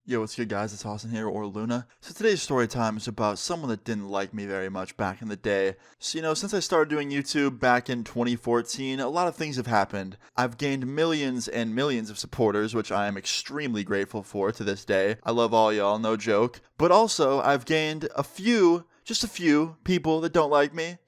Yo, what's good, guys? It's Austin here, or Luna. So today's story time is about someone that didn't like me very much back in the day. So, since I started doing YouTube back in 2014, a lot of things have happened. I've gained millions and millions of supporters, which I am extremely grateful for to this day. I love all y'all, no joke. But also, I've gained just a few people that don't like me,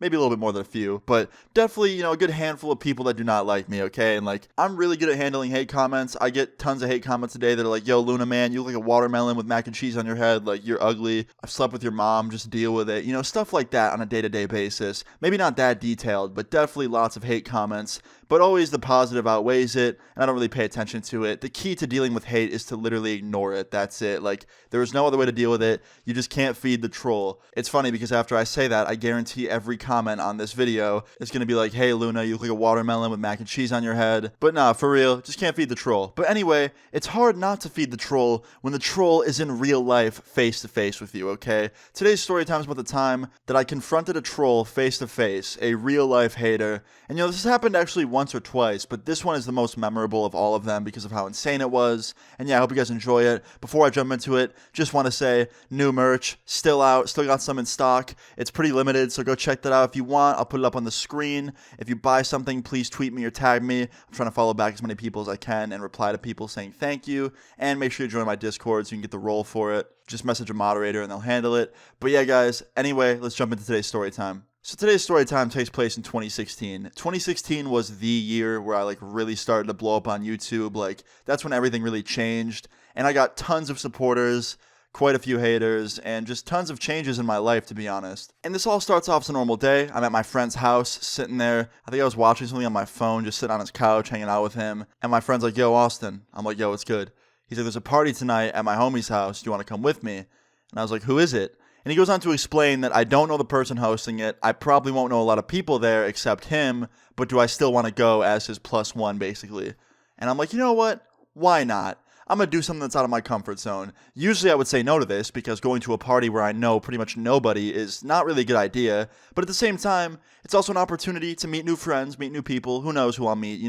maybe a little bit more than a few, but definitely, a good handful of people that do not like me, okay? And, I'm really good at handling hate comments. I get tons of hate comments today that are like, yo, Luna, man, you look like a watermelon with mac and cheese on your head. Like, you're ugly. I've slept with your mom. Just deal with it. Stuff like that on a day-to-day basis. Maybe not that detailed, but definitely lots of hate comments. But always the positive outweighs it, and I don't really pay attention to it. The key to dealing with hate is to literally ignore it. That's it. There is no other way to deal with it. You just can't feed the troll. It's funny because after I say that, I guarantee every comment on this video is going to be like, hey, Luna, you look like a watermelon with mac and cheese on your head. But nah, for real, just can't feed the troll. But anyway, it's hard not to feed the troll when the troll is in real life face to face with you, okay? Today's story time is about the time that I confronted a troll face to face, a real life hater. And this has happened actually once or twice, but this one is the most memorable of all of them because of how insane it was. And yeah, I hope you guys enjoy it. Before I jump into it, just want to say, new merch, still out, still got some in stock. It's pretty limited, so go check that out if you want. I'll put it up on the screen. If you buy something, please tweet me or tag me. I'm trying to follow back as many people as I can and reply to people saying thank you. And make sure you join my Discord so you can get the role for it. Just message a moderator and they'll handle it. But yeah, guys, anyway, let's jump into today's story time. So today's story time takes place in 2016. 2016 was the year where I really started to blow up on YouTube. That's when everything really changed. And I got tons of supporters, quite a few haters, and just tons of changes in my life, to be honest. And this all starts off as a normal day. I'm at my friend's house, sitting there. I think I was watching something on my phone, just sitting on his couch, hanging out with him. And my friend's like, yo, Austin. I'm like, yo, what's good? He's like, there's a party tonight at my homie's house. Do you want to come with me? And I was like, who is it? And he goes on to explain that I don't know the person hosting it. I probably won't know a lot of people there except him, but do I still want to go as his plus one, basically? And I'm like, you know what? Why not? I'm going to do something that's out of my comfort zone. Usually I would say no to this because going to a party where I know pretty much nobody is not really a good idea. But at the same time, it's also an opportunity to meet new friends, meet new people. Who knows who I'll meet,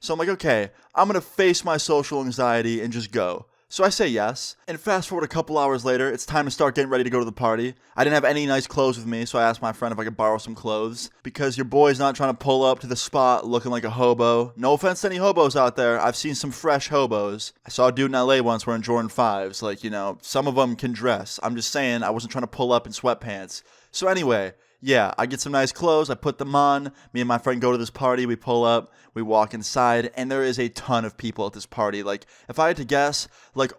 So I'm like, okay, I'm going to face my social anxiety and just go. So I say yes, and fast forward a couple hours later, it's time to start getting ready to go to the party. I didn't have any nice clothes with me, so I asked my friend if I could borrow some clothes, because your boy's not trying to pull up to the spot looking like a hobo. No offense to any hobos out there, I've seen some fresh hobos. I saw a dude in LA once wearing Jordan 5s, some of them can dress. I'm just saying, I wasn't trying to pull up in sweatpants. So anyway, yeah, I get some nice clothes, I put them on, me and my friend go to this party, we pull up, we walk inside, and there is a ton of people at this party. If I had to guess,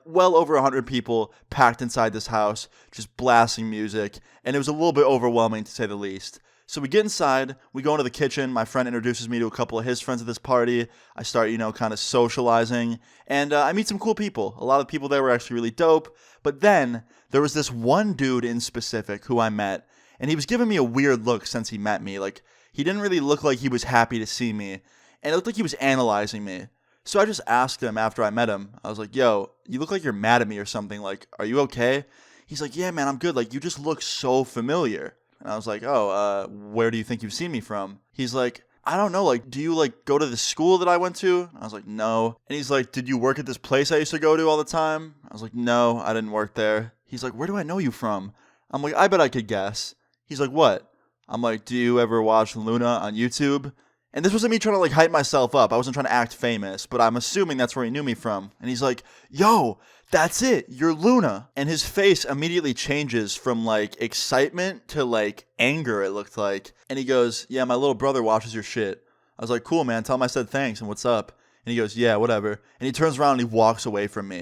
well over 100 people packed inside this house, just blasting music, and it was a little bit overwhelming to say the least. So we get inside, we go into the kitchen, my friend introduces me to a couple of his friends at this party, I start, kind of socializing, and I meet some cool people. A lot of people there were actually really dope, but then there was this one dude in specific who I met, and he was giving me a weird look since he met me. He didn't really look like he was happy to see me. And it looked like he was analyzing me. So I just asked him after I met him. I was like, yo, you look like you're mad at me or something. Are you okay? He's like, yeah, man, I'm good. You just look so familiar. And I was like, oh, where do you think you've seen me from? He's like, I don't know. Do you, go to the school that I went to? I was like, no. And he's like, did you work at this place I used to go to all the time? I was like, no, I didn't work there. He's like, where do I know you from? I'm like, I bet I could guess. He's like, what? I'm like, do you ever watch Luna on YouTube? And this wasn't me trying to hype myself up. I wasn't trying to act famous, but I'm assuming that's where he knew me from. And he's like, yo, that's it. You're Luna. And his face immediately changes from excitement to anger, it looked like. And he goes, yeah, my little brother watches your shit. I was like, cool, man. Tell him I said thanks and what's up. And he goes, yeah, whatever. And he turns around and he walks away from me.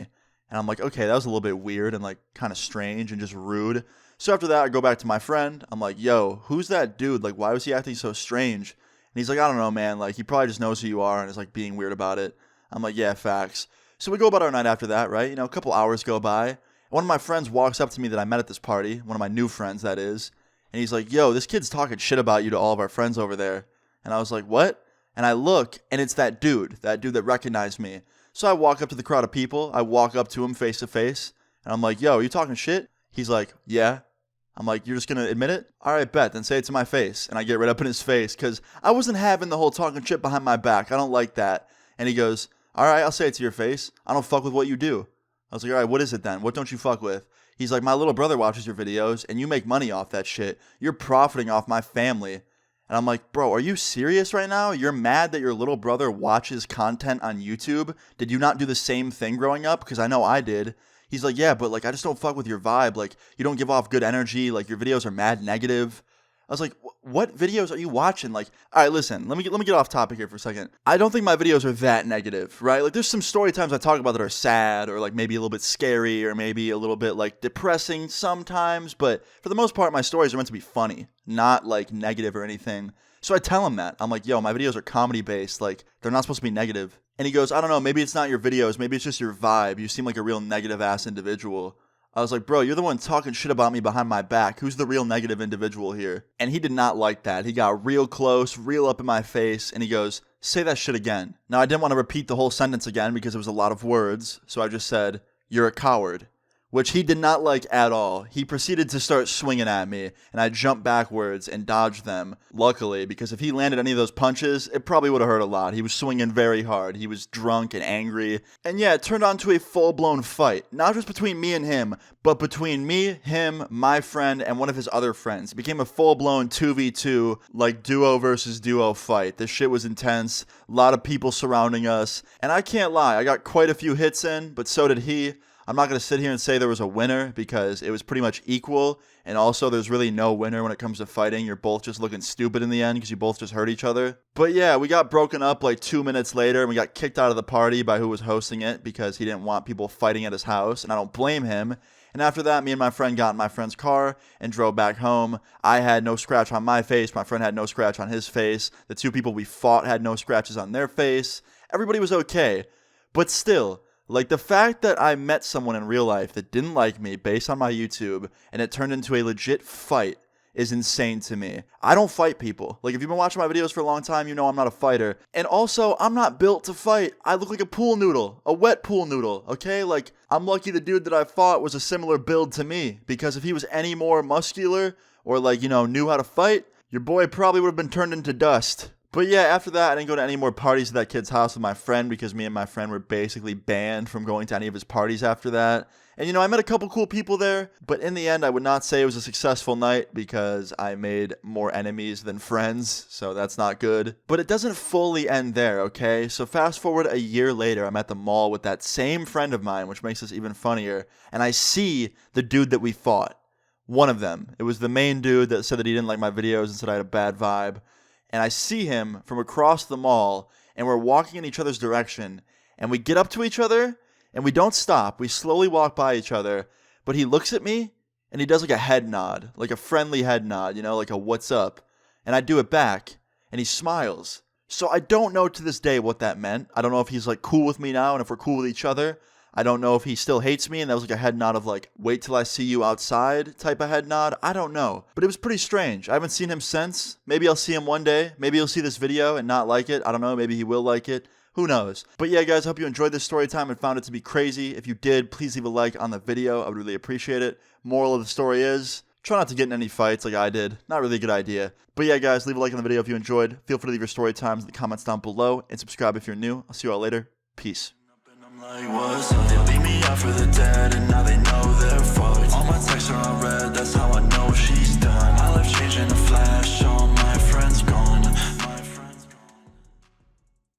And I'm like, okay, that was a little bit weird and kind of strange and just rude. So after that, I go back to my friend. I'm like, yo, who's that dude? Why was he acting so strange? And he's like, I don't know, man. He probably just knows who you are and is being weird about it. I'm like, yeah, facts. So we go about our night after that, right? A couple hours go by. And one of my friends walks up to me that I met at this party. One of my new friends, that is. And he's like, yo, this kid's talking shit about you to all of our friends over there. And I was like, what? And I look, and it's that dude that recognized me. So I walk up to the crowd of people. I walk up to him face to face. And I'm like, yo, are you talking shit? He's like, yeah. I'm like, you're just going to admit it? All right, bet. Then say it to my face. And I get right up in his face because I wasn't having the whole talking shit behind my back. I don't like that. And he goes, all right, I'll say it to your face. I don't fuck with what you do. I was like, all right, what is it then? What don't you fuck with? He's like, my little brother watches your videos and you make money off that shit. You're profiting off my family. And I'm like, bro, are you serious right now? You're mad that your little brother watches content on YouTube? Did you not do the same thing growing up? Because I know I did. He's like, yeah, but like, I just don't fuck with your vibe. Like, you don't give off good energy. Like, your videos are mad negative. I was like, what videos are you watching? Like, all right, listen, let me get off topic here for a second. I don't think my videos are that negative, right? Like, there's some story times I talk about that are sad or like maybe a little bit scary or maybe a little bit like depressing sometimes. But for the most part, my stories are meant to be funny, not like negative or anything. So I tell him that. I'm like, yo, my videos are comedy based. Like, they're not supposed to be negative. And he goes, I don't know, maybe it's not your videos. Maybe it's just your vibe. You seem like a real negative ass individual. I was like, bro, you're the one talking shit about me behind my back. Who's the real negative individual here? And he did not like that. He got real close, real up in my face, and he goes, say that shit again. Now, I didn't want to repeat the whole sentence again because it was a lot of words, so I just said, you're a coward, which he did not like at all. He proceeded to start swinging at me, and I jumped backwards and dodged them, luckily, because if he landed any of those punches, it probably would have hurt a lot. He was swinging very hard. He was drunk and angry. And yeah, it turned on to a full-blown fight, not just between me and him, but between me, him, my friend, and one of his other friends. It became a full-blown 2v2, like duo versus duo fight. This shit was intense, a lot of people surrounding us, and I can't lie, I got quite a few hits in, but so did he. I'm not going to sit here and say there was a winner because it was pretty much equal. And also, there's really no winner when it comes to fighting. You're both just looking stupid in the end because you both just hurt each other. But yeah, we got broken up like 2 minutes later and we got kicked out of the party by who was hosting it because he didn't want people fighting at his house. And I don't blame him. And after that, me and my friend got in my friend's car and drove back home. I had no scratch on my face. My friend had no scratch on his face. The two people we fought had no scratches on their face. Everybody was okay. But still, like, the fact that I met someone in real life that didn't like me based on my YouTube and it turned into a legit fight is insane to me. I don't fight people. Like, if you've been watching my videos for a long time, you know I'm not a fighter. And also, I'm not built to fight. I look like a pool noodle, a wet pool noodle, okay? Like, I'm lucky the dude that I fought was a similar build to me, because if he was any more muscular or, like, you know, knew how to fight, your boy probably would have been turned into dust. But yeah, after that, I didn't go to any more parties at that kid's house with my friend because me and my friend were basically banned from going to any of his parties after that. And you know, I met a couple cool people there, but in the end, I would not say it was a successful night because I made more enemies than friends, so that's not good. But it doesn't fully end there, okay? So fast forward a year later, I'm at the mall with that same friend of mine, which makes this even funnier, and I see the dude that we fought. One of them. It was the main dude that said that he didn't like my videos and said I had a bad vibe. And I see him from across the mall, and we're walking in each other's direction, and we get up to each other, and we don't stop. We slowly walk by each other, but he looks at me, and he does like a head nod, like a friendly head nod, you know, like a what's up. And I do it back, and he smiles. So I don't know to this day what that meant. I don't know if he's like cool with me now, and if we're cool with each other. I don't know if he still hates me, and that was like a head nod of like, wait till I see you outside type of head nod. I don't know. But it was pretty strange. I haven't seen him since. Maybe I'll see him one day. Maybe he'll see this video and not like it. I don't know. Maybe he will like it. Who knows? But yeah, guys, I hope you enjoyed this story time and found it to be crazy. If you did, please leave a like on the video. I would really appreciate it. Moral of the story is, try not to get in any fights like I did. Not really a good idea. But yeah, guys, leave a like on the video if you enjoyed. Feel free to leave your story times in the comments down below. And subscribe if you're new. I'll see you all later. Peace. Like what's up? They leave me out for the dead, and now they know they're fucked. All my texts are unread, that's how I know she's done. My life changed in a flash.